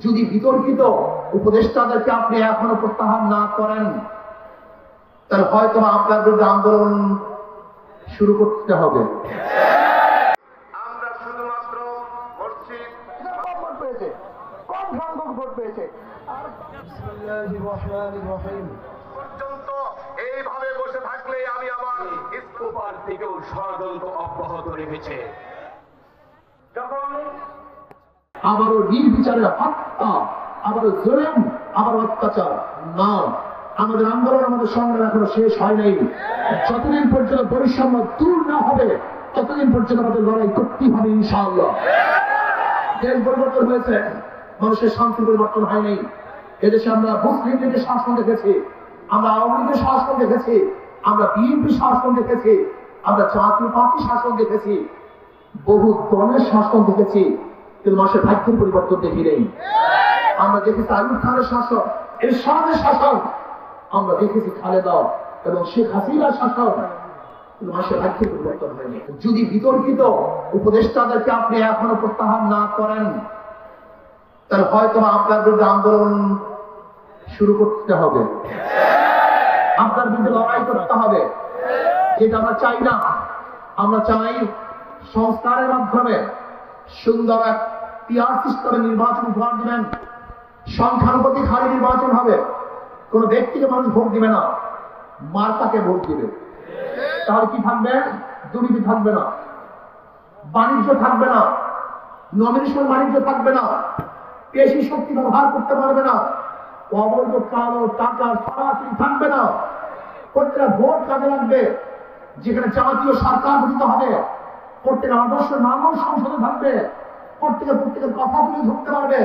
যদি বিতর্কিত উপদেষ্টাদেরকে আপনি এখনো প্রত্যাহার না করেন, তাহলে হয়তো আপনার বিরুদ্ধে আন্দোলন শুরু করতে হবে। আমরা শুধুমাত্র মসজিদ ভোট পেয়েছে, কম সংখ্যক ভোট পেয়েছে। পর্যন্ত এইভাবে বসে থাকলে আমি আমার ইস্তফার দিকেও ষড়যন্ত্র অব্যাহত রেখেছে। যখন আবারও নির্বিচারে হত্যা, আবারও জুলুম, আবার অত্যাচার না, আমাদের আন্দোলন, আমাদের সংগ্রাম এখনো শেষ হয় নাই। যতদিন পর্যন্ত বৈষম্য দূর না হবে ততদিন পর্যন্ত আমাদের লড়াই করতেই হবে ইনশাআল্লাহ। দেশ পরিবর্তন হয়েছে, মানুষের শান্তি পরিবর্তন হয় নাই। এদেশে আমরা মুসলিম লীগের শাসন দেখেছি, আমরা আওয়ামী লীগের শাসন দেখেছি, আমরা বিএনপি শাসন দেখেছি, আমরা জাতীয় পার্টি শাসন দেখেছি, বহু দলের শাসন দেখেছি, কিন্তু মানুষের ভাগ্যের পরিবর্তন দেখি নেই। আমরা দেখেছি আইয়ুব খানের শাসন, এরশাদের শাসন, আমরা দেখেছি খালেদা এবং শেখ হাসিনার শাসন, কিন্তু মানুষের ভাগ্যের পরিবর্তন হয়নি। যদি বিতর্কিত উপদেষ্টাদেরকে আপনি এখনো প্রত্যাহার না করেন, তাহলে হয়তো আপনার বিরুদ্ধে আন্দোলন শুরু করতে হবে, আপনার বিরুদ্ধে লড়াই করতে হবে। যেটা আমরা চাই না, আমরা চাই সংস্কারের মাধ্যমে সুন্দর এক পিয়ার সিস্টেমে নির্বাচন উপহার দিবেন। সংখ্যানুপাতিক হারে নির্বাচন হবে, কোন ব্যক্তিকে মানুষ ভোট দিবে না, মার্কাকে ভোট দিবে। তাহলে কি থাকবে? দুর্নীতি থাকবে না, বাণিজ্য থাকবে না, নমিনেশন বাণিজ্য থাকবে না, পেশি শক্তি ব্যবহার করতে পারবে না, অবৈধ কালো টাকা সরাসরি থাকবে না। প্রত্যেকটা ভোট কাজে লাগবে, যেখানে জাতীয় সরকার গঠিত হবে, প্রত্যেকের আদর্শ মানুষ সংসদে থাকবে, প্রত্যেকের কথা তুলে ধরতে পারবে।